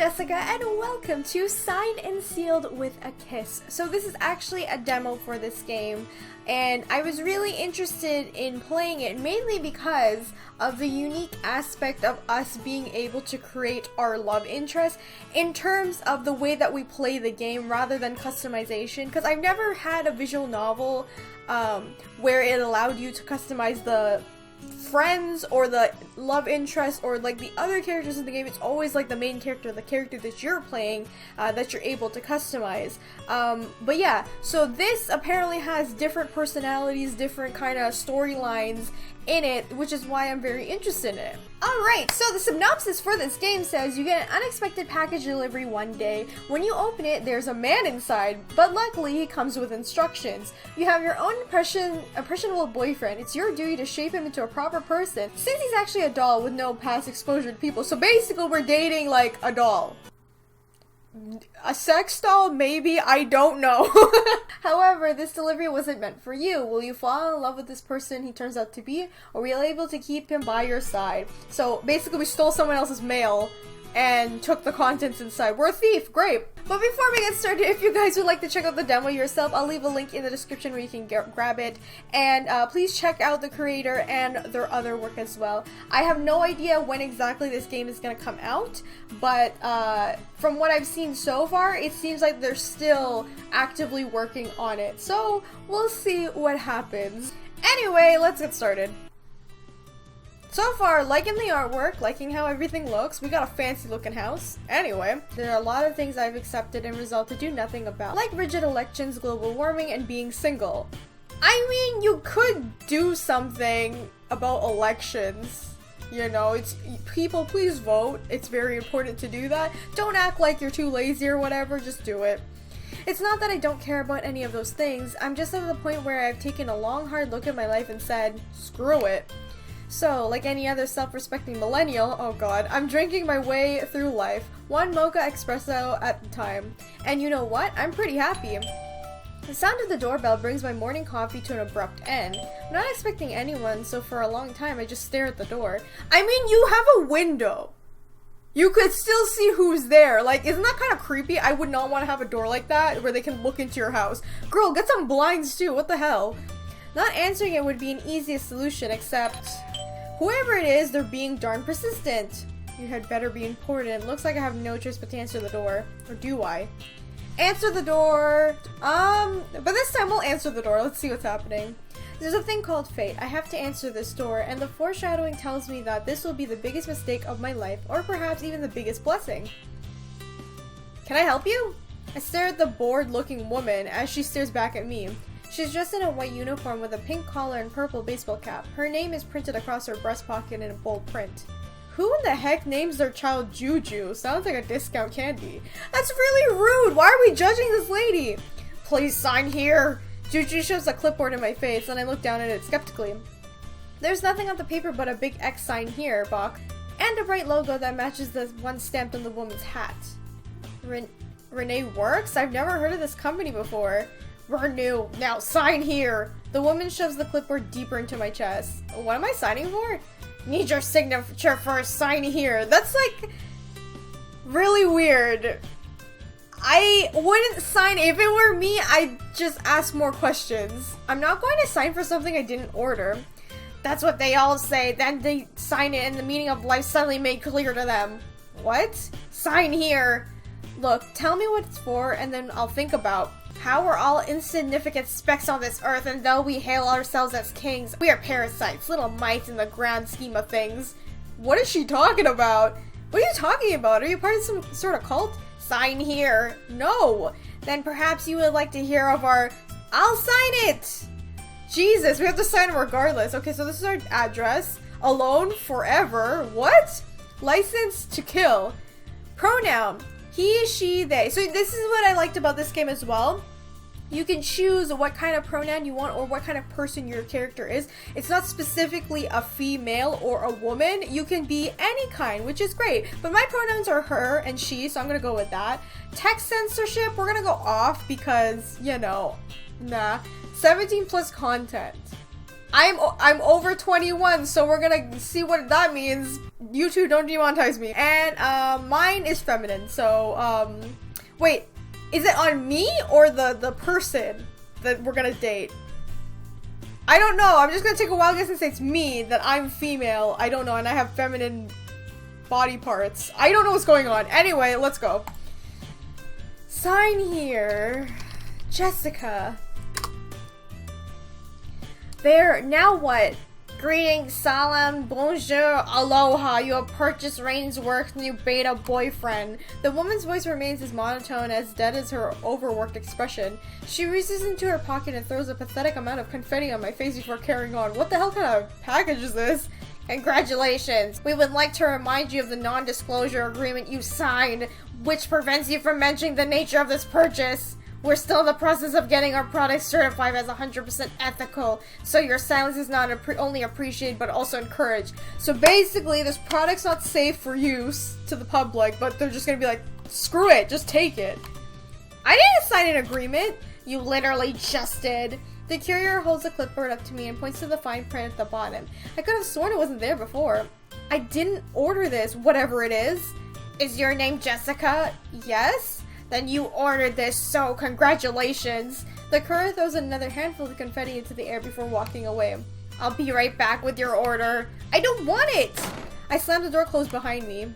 Jessica and welcome to Signed and Sealed with a Kiss. So this is actually a demo for this game and I was really interested in playing it mainly because of the unique aspect of us being able to create our love interest in terms of the way that we play the game rather than customization, because I've never had a visual novel where it allowed you to customize the friends or the love interest or like the other characters in the game. It's always like the main character, the character that you're playing, that you're able to customize. But yeah, so this apparently has different personalities, different kind of storylines in it, which is why I'm very interested in it. Alright, so the synopsis for this game says you get an unexpected package delivery one day. When you open it, there's a man inside, but luckily he comes with instructions. You have your own impressionable boyfriend. It's your duty to shape him into a proper person, since he's actually a doll with no past exposure to people. So basically we're dating like a doll. A sex doll, maybe? I don't know. However, this delivery wasn't meant for you. Will you fall in love with this person he turns out to be, or were you able to keep him by your side? So basically we stole someone else's mail and took the contents inside. We're a thief, great. But before we get started, if you guys would like to check out the demo yourself, I'll leave a link in the description where you can grab it. And please check out the creator and their other work as well. I have no idea when exactly this game is going to come out, but from what I've seen so far, it seems like they're still actively working on it. So we'll see what happens. Anyway, let's get started. So far, liking the artwork, liking how everything looks. We got a fancy looking house. Anyway, there are a lot of things I've accepted and resolved to do nothing about, like rigid elections, global warming, and being single. I mean, you could do something about elections. You know, it's people, please vote. It's very important to do that. Don't act like you're too lazy or whatever, just do it. It's not that I don't care about any of those things. I'm just at the point where I've taken a long, hard look at my life and said, screw it. So, like any other self-respecting millennial, oh god, I'm drinking my way through life, one mocha espresso at a time. And you know what? I'm pretty happy. The sound of the doorbell brings my morning coffee to an abrupt end. I'm not expecting anyone, so for a long time I just stare at the door. I mean, you have a window. You could still see who's there. Like, isn't that kind of creepy? I would not want to have a door like that where they can look into your house. Girl, get some blinds too, what the hell? Not answering it would be an easiest solution, except whoever it is, they're being darn persistent. You had better be important. Looks like I have no choice but to answer the door. Or do I? Answer the door! But this time we'll answer the door. Let's see what's happening. There's a thing called fate. I have to answer this door, and the foreshadowing tells me that this will be the biggest mistake of my life, or perhaps even the biggest blessing. Can I help you? I stare at the bored-looking woman as she stares back at me. She's dressed in a white uniform with a pink collar and purple baseball cap. Her name is printed across her breast pocket in a bold print. Who in the heck names their child Juju? Sounds like a discount candy. That's really rude! Why are we judging this lady? Please sign here! Juju shoves a clipboard in my face and I look down at it skeptically. There's nothing on the paper but a big X sign here, Bach, and a bright logo that matches the one stamped on the woman's hat. Reine Works? I've never heard of this company before. We're new. Now sign here. The woman shoves the clipboard deeper into my chest. What am I signing for? Need your signature first. Sign here. That's like really weird. I wouldn't sign. If it were me, I'd just ask more questions. I'm not going to sign for something I didn't order. That's what they all say. Then they sign it and the meaning of life suddenly made clear to them. What? Sign here. Look, tell me what it's for and then I'll think about. How we're all insignificant specks on this earth, and though we hail ourselves as kings, we are parasites, little mites in the grand scheme of things. What is she talking about? What are you talking about? Are you part of some sort of cult? Sign here. No. Then perhaps you would like to hear of our... I'll sign it! Jesus, we have to sign it regardless. Okay, so this is our address. Alone forever. What? License to kill. Pronoun. He, she, they. So this is what I liked about this game as well. You can choose what kind of pronoun you want or what kind of person your character is. It's not specifically a female or a woman. You can be any kind, which is great. But my pronouns are her and she, so I'm gonna go with that. Text censorship, we're gonna go off because, you know, nah. 17 plus content. I'm over 21, so we're gonna see what that means. You two don't demonetize me. And mine is feminine, so wait, is it on me or the person that we're gonna date? I don't know. I'm just gonna take a wild guess and say it's me, that I'm female. I don't know, and I have feminine body parts. I don't know what's going on. Anyway, let's go. Sign here. Jessica. There, now what? Greetings, salam, bonjour, aloha. You have purchased Reine's work's new beta boyfriend. The woman's voice remains as monotone, as dead as her overworked expression. She reaches into her pocket and throws a pathetic amount of confetti on my face before carrying on. What the hell kind of package is this? Congratulations. We would like to remind you of the non-disclosure agreement you signed, which prevents you from mentioning the nature of this purchase. We're still in the process of getting our product certified as 100% ethical, so your silence is not only appreciated but also encouraged. So basically, this product's not safe for use to the public, but they're just gonna be like, screw it, just take it. I didn't sign an agreement. You literally just did. The courier holds a clipboard up to me and points to the fine print at the bottom. I could have sworn it wasn't there before. I didn't order this, whatever it is. Is your name Jessica? Yes? Then you ordered this, so congratulations. The courier throws another handful of confetti into the air before walking away. I'll be right back with your order. I don't want it! I slammed the door closed behind me.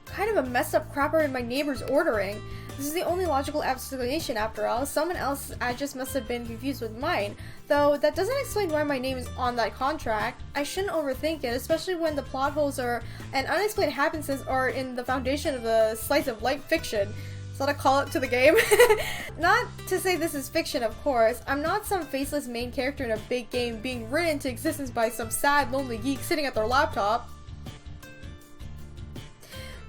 Kind of a messed up crapper in my neighbor's ordering. This is the only logical explanation after all. Someone else's address must have been confused with mine. Though that doesn't explain why my name is on that contract. I shouldn't overthink it, especially when the plot holes and unexplained happenstance are in the foundation of the slice of light fiction. Is that a call out to the game? Not to say this is fiction, of course. I'm not some faceless main character in a big game being written into existence by some sad, lonely geek sitting at their laptop.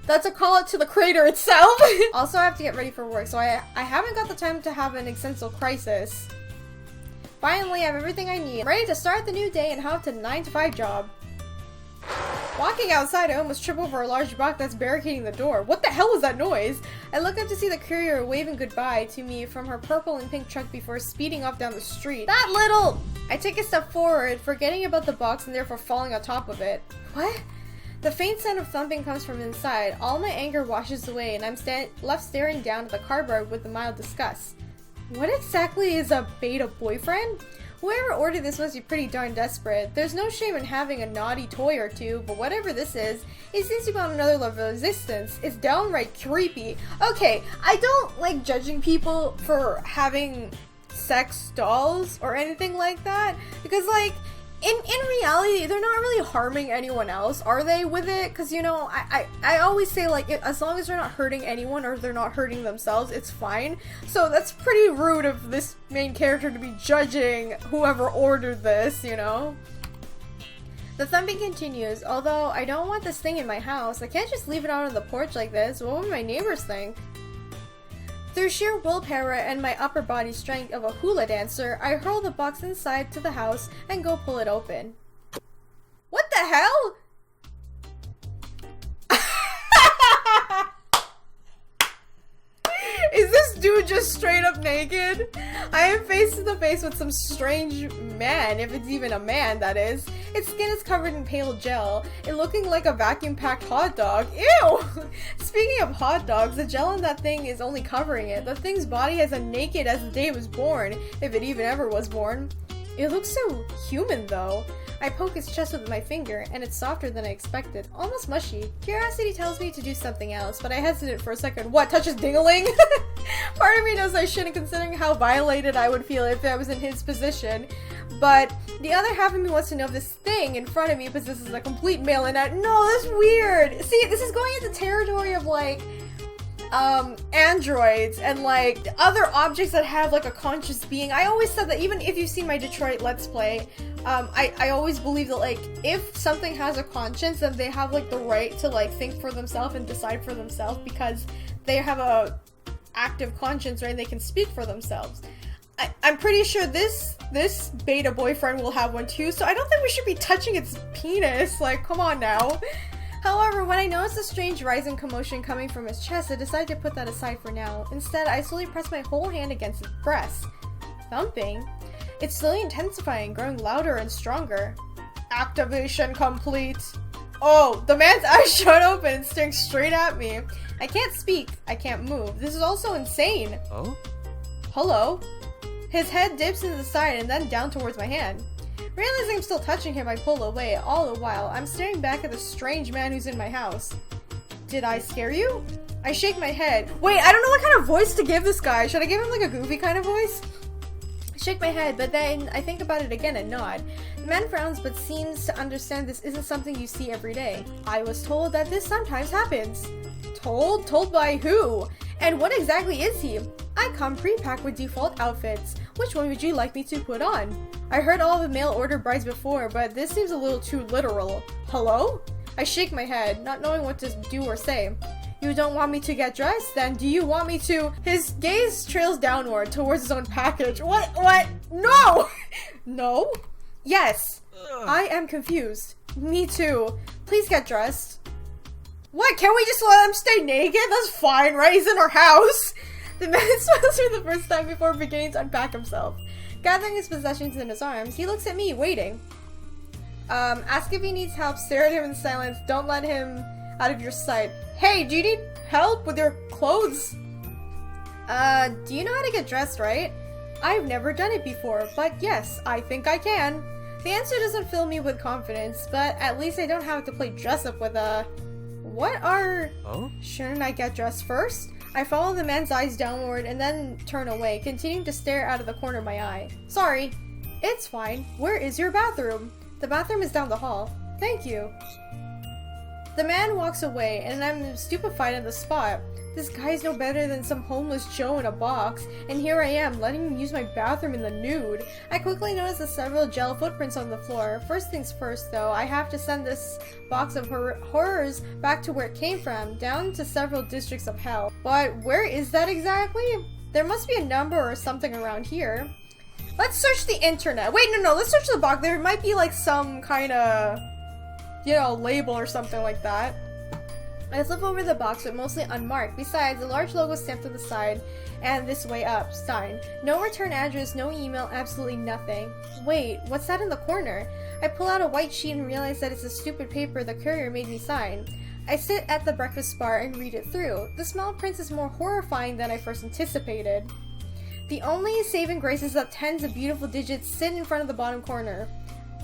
That's a call out to the creator itself. Also, I have to get ready for work, so I haven't got the time to have an existential crisis. Finally, I have everything I need. I'm ready to start the new day and have a 9-to-5 job. Walking outside, I almost trip over a large rock that's barricading the door. What the hell was that noise? I look up to see the courier waving goodbye to me from her purple and pink truck before speeding off down the street. That little... I take a step forward, forgetting about the box and therefore falling on top of it. What? The faint sound of thumping comes from inside. All my anger washes away, and I'm left staring down at the cardboard with a mild disgust. What exactly is a beta boyfriend? Whoever ordered this must be pretty darn desperate. There's no shame in having a naughty toy or two, but whatever this is, it seems to be on another level of existence. It's downright creepy. Okay, I don't like judging people for having sex dolls or anything like that, because like, in reality, they're not really harming anyone else, are they, with it? Because, you know, I always say, like, as long as they're not hurting anyone or they're not hurting themselves, it's fine. So that's pretty rude of this main character to be judging whoever ordered this, you know? The thumping continues. Although I don't want this thing in my house, I can't just leave it out on the porch like this. What would my neighbors think? Through sheer willpower and my upper body strength of a hula dancer, I hurl the box inside to the house and go pull it open. What the hell? Is this dude just straight up naked? I am face to the face with some strange man, if it's even a man, that is. Its skin is covered in pale gel, it looking like a vacuum-packed hot dog. Ew! Speaking of hot dogs, the gel in that thing is only covering it. The thing's body is as naked as the day it was born, if it even ever was born. It looks so human, though. I poke its chest with my finger, and it's softer than I expected. Almost mushy. Curiosity tells me to do something else, but I hesitate for a second. What, touch his ding-a-ling? Part of me knows I shouldn't, considering how violated I would feel if I was in his position. But the other half of me wants to know if this thing in front of me possesses a complete male and no, that's weird. See, this is going into territory of, like, androids and like other objects that have like a conscious being. I always said that, even if you've seen my Detroit Let's Play, I always believe that like if something has a conscience, then they have like the right to like think for themselves and decide for themselves because they have a active conscience, right? They can speak for themselves. I'm pretty sure this beta boyfriend will have one too, so I don't think we should be touching its penis. Like, come on now. However, when I noticed a strange rising commotion coming from his chest, I decided to put that aside for now. Instead, I slowly pressed my whole hand against his breast. Thumping? It's slowly intensifying, growing louder and stronger. Activation complete. Oh, the man's eyes shut open and staring straight at me. I can't speak. I can't move. This is also insane. Oh? Hello? His head dips into the side and then down towards my hand. Realizing I'm still touching him, I pull away. All the while, I'm staring back at the strange man who's in my house. Did I scare you? I shake my head. Wait, I don't know what kind of voice to give this guy. Should I give him like a goofy kind of voice? I shake my head, but then I think about it again and nod. The man frowns but seems to understand this isn't something you see every day. I was told that this sometimes happens. Told? Told by who? And what exactly is he? I come pre-packed with default outfits. Which one would you like me to put on? I heard all the mail order brides before, but this seems a little too literal. Hello? I shake my head, not knowing what to do or say. You don't want me to get dressed? Then do you want me to? His gaze trails downward towards his own package. What? No! No? Yes. I am confused. Me too. Please get dressed. What? Can't we just let him stay naked? That's fine, right? He's in our house. The man smiles for the first time before beginning to unpack himself. Gathering his possessions in his arms, he looks at me, waiting. Ask if he needs help, stare at him in silence, don't let him out of your sight. Hey, do you need help with your clothes? Do you know how to get dressed, right? I've never done it before, but yes, I think I can. The answer doesn't fill me with confidence, but at least I don't have to play dress up with What are... Oh? Shouldn't I get dressed first? I follow the man's eyes downward and then turn away, continuing to stare out of the corner of my eye. Sorry. It's fine. Where is your bathroom? The bathroom is down the hall. Thank you. The man walks away, and I'm stupefied at the spot. This guy's no better than some homeless Joe in a box, and here I am, letting him use my bathroom in the nude. I quickly notice the several gel footprints on the floor. First things first, though, I have to send this box of horrors back to where it came from, down to several districts of hell. But where is that exactly? There must be a number or something around here. Let's search the internet. Wait, no, let's search the box. There might be like some kind of, you know, label or something like that. I flip over the box, but mostly unmarked. Besides, a large logo stamped on the side and this way up sign. No return address, no email, absolutely nothing. Wait, what's that in the corner? I pull out a white sheet and realize that it's a stupid paper the courier made me sign. I sit at the breakfast bar and read it through. The small print is more horrifying than I first anticipated. The only saving grace is that tens of beautiful digits sit in front of the bottom corner.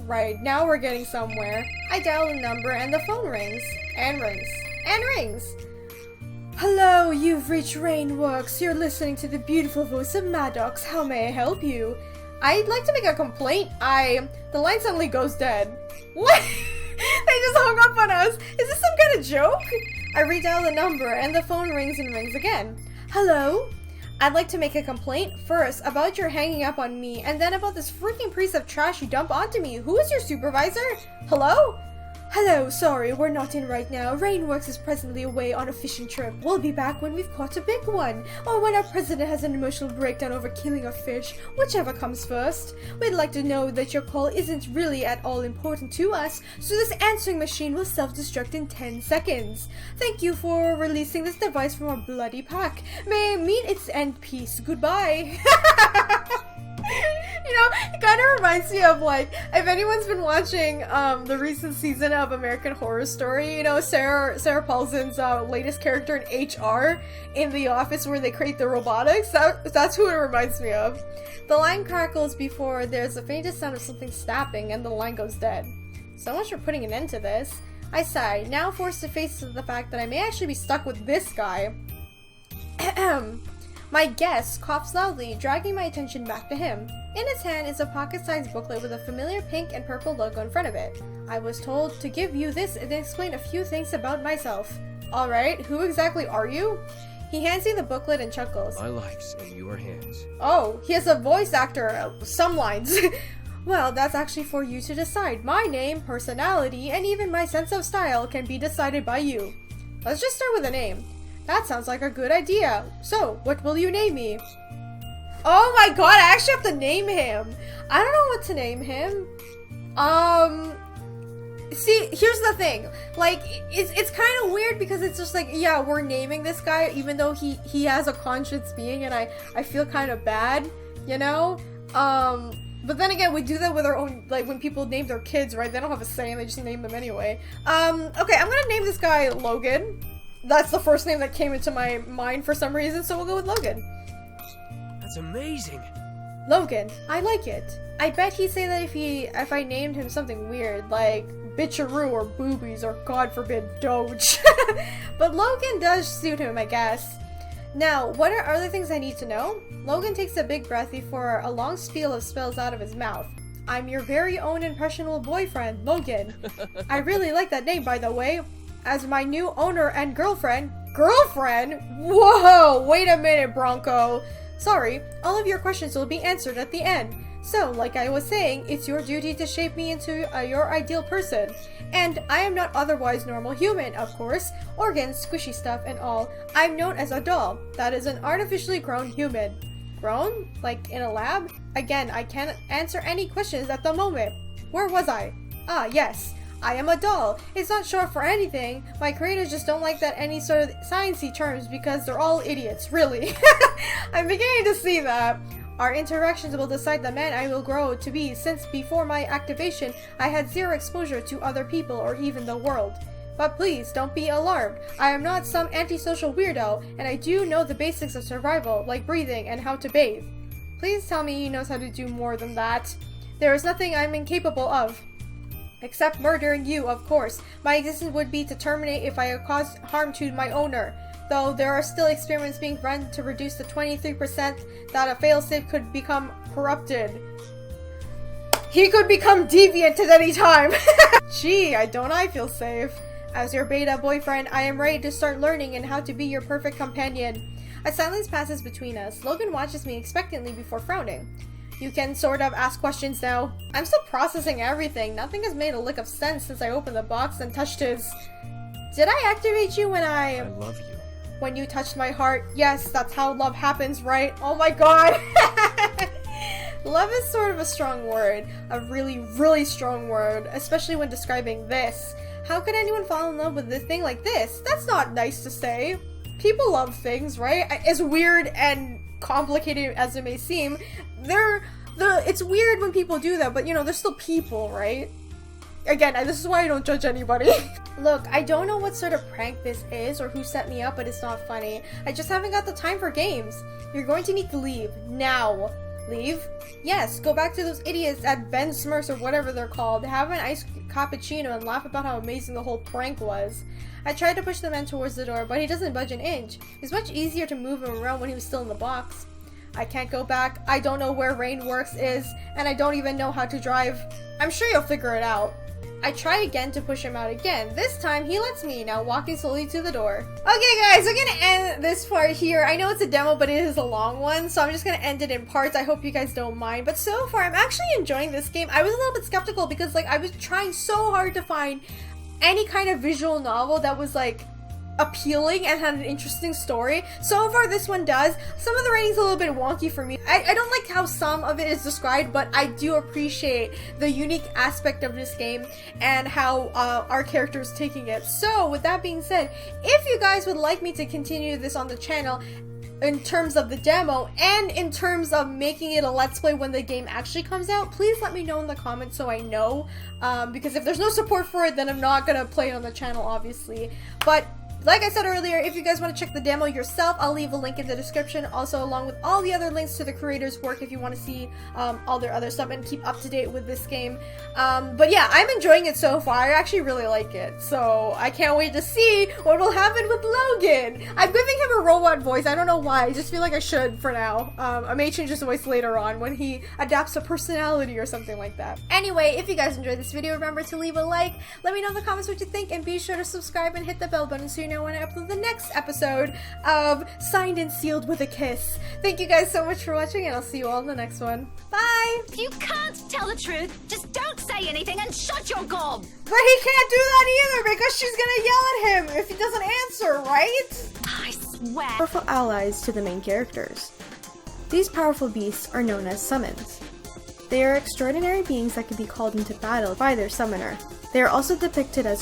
Right, now we're getting somewhere. I dial the number and the phone rings. And rings. And rings! Hello, you've reached Reine Works. You're listening to the beautiful voice of Maddox. How may I help you? I'd like to make a complaint. The line suddenly goes dead. What? They just hung up on us. Is this some kind of joke? I redial the number and the phone rings and rings again. Hello? I'd like to make a complaint. First, about your hanging up on me, and then about this freaking piece of trash you dump onto me. Who is your supervisor? Hello? Hello, sorry, we're not in right now. Rainworks is presently away on a fishing trip. We'll be back when we've caught a big one, or when our president has an emotional breakdown over killing a fish, whichever comes first. We'd like to know that your call isn't really at all important to us, so this answering machine will self-destruct in 10 seconds. Thank you for releasing this device from our bloody pack. May it meet its end peace. Goodbye. You know, it kind of reminds me of, like, if anyone's been watching the recent season of American Horror Story, you know, Sarah Paulson's latest character in HR in The Office, where they create the robotics. That's who it reminds me of. The line crackles before there's the faintest sound of something snapping, and the line goes dead. So much for putting an end to this. I sigh, now forced to face the fact that I may actually be stuck with this guy. My guest coughs loudly, dragging my attention back to him. In his hand is a pocket-sized booklet with a familiar pink and purple logo in front of it. I was told to give you this and explain a few things about myself. Alright, who exactly are you? He hands me the booklet and chuckles. My life's in your hands. Oh, he has a voice actor, some lines. Well, that's actually for you to decide. My name, personality, and even my sense of style can be decided by you. Let's just start with a name. That sounds like a good idea. So, what will you name me? Oh my god, I actually have to name him. I don't know what to name him. See, here's the thing. Like, it's kind of weird because it's just like, yeah, we're naming this guy even though he has a conscious being, and I feel kind of bad, you know? But then again, we do that with our own, like, when people name their kids, right? They don't have a say and they just name them anyway. Okay, I'm gonna name this guy Logan. That's the first name that came into my mind for some reason, so we'll go with Logan. That's amazing. Logan, I like it. I bet he'd say that if I named him something weird, like bitcharoo or boobies or God forbid Doge. But Logan does suit him, I guess. Now, what are other things I need to know? Logan takes a big breath before a long spiel of spills out of his mouth. I'm your very own impressionable boyfriend, Logan. I really like that name, by the way. As my new owner and girlfriend. Girlfriend? Whoa! Wait a minute, Bronco. Sorry, all of your questions will be answered at the end. So, like I was saying, it's your duty to shape me into your ideal person. And I am not otherwise normal human, of course. Organs, squishy stuff, and all. I'm known as a doll. That is an artificially grown human. Grown? Like in a lab? Again, I can't answer any questions at the moment. Where was I? Ah, yes. I am a doll. It's not short for anything. My creators just don't like that any sort of sciencey terms because they're all idiots, really. I'm beginning to see that. Our interactions will decide the man I will grow to be, since before my activation, I had zero exposure to other people or even the world. But please, don't be alarmed. I am not some antisocial weirdo, and I do know the basics of survival, like breathing and how to bathe. Please tell me he knows how to do more than that. There is nothing I'm incapable of. Except murdering you, of course. My existence would be to terminate if I had caused harm to my owner. Though there are still experiments being run to reduce the 23% that a failsafe could become corrupted. He could become deviant at any time! Gee, don't I feel safe. As your beta boyfriend, I am ready to start learning and how to be your perfect companion. A silence passes between us. Logan watches me expectantly before frowning. You can sort of ask questions now. I'm still processing everything. Nothing has made a lick of sense since I opened the box and touched his... Did I activate you when I love you. When you touched my heart? Yes, that's how love happens, right? Oh my god! Love is sort of a strong word. A really, really strong word. Especially when describing this. How could anyone fall in love with this thing like this? That's not nice to say. People love things, right? As weird and complicated as it may seem, it's weird when people do that, but you know, they're still people, right? Again, this is why I don't judge anybody. Look, I don't know what sort of prank this is or who set me up, but it's not funny. I just haven't got the time for games. You're going to need to leave. Now. Leave? Yes, go back to those idiots at Ben Smurfs or whatever they're called. Have an iced cappuccino and laugh about how amazing the whole prank was. I tried to push the man towards the door, but he doesn't budge an inch. It's much easier to move him around when he was still in the box. I can't go back. I don't know where Reine works is, and I don't even know how to drive. I'm sure you'll figure it out. I try again to push him out again. This time, he lets me, now walking slowly to the door. Okay guys, we're gonna end this part here. I know it's a demo, but it is a long one, so I'm just gonna end it in parts. I hope you guys don't mind. But so far, I'm actually enjoying this game. I was a little bit skeptical because like I was trying so hard to find any kind of visual novel that was like appealing and had an interesting story. So far this one does. Some of the writing's a little bit wonky for me. I don't like how some of it is described, but I do appreciate the unique aspect of this game and how our character is taking it. So with that being said, if you guys would like me to continue this on the channel in terms of the demo and in terms of making it a let's play when the game actually comes out, please let me know in the comments so I know, because if there's no support for it, then I'm not gonna play it on the channel, obviously. But like I said earlier, if you guys want to check the demo yourself, I'll leave a link in the description, also along with all the other links to the creators' work if you want to see all their other stuff and keep up to date with this game. But yeah, I'm enjoying it so far. I actually really like it, so I can't wait to see what will happen with Logan. I'm giving him a robot voice. I don't know why. I just feel like I should for now. I may change his voice later on when he adapts a personality or something like that. Anyway, if you guys enjoyed this video, remember to leave a like, let me know in the comments what you think, and be sure to subscribe and hit the bell button so you know when I upload the next episode of Signed and Sealed with a Kiss. Thank you guys so much for watching, and I'll see you all in the next one. Bye! If you can't tell the truth, just don't say anything and shut your gob! But he can't do that either because she's gonna yell at him if he doesn't answer, right? I swear. Powerful allies to the main characters. These powerful beasts are known as summons. They are extraordinary beings that can be called into battle by their summoner. They are also depicted as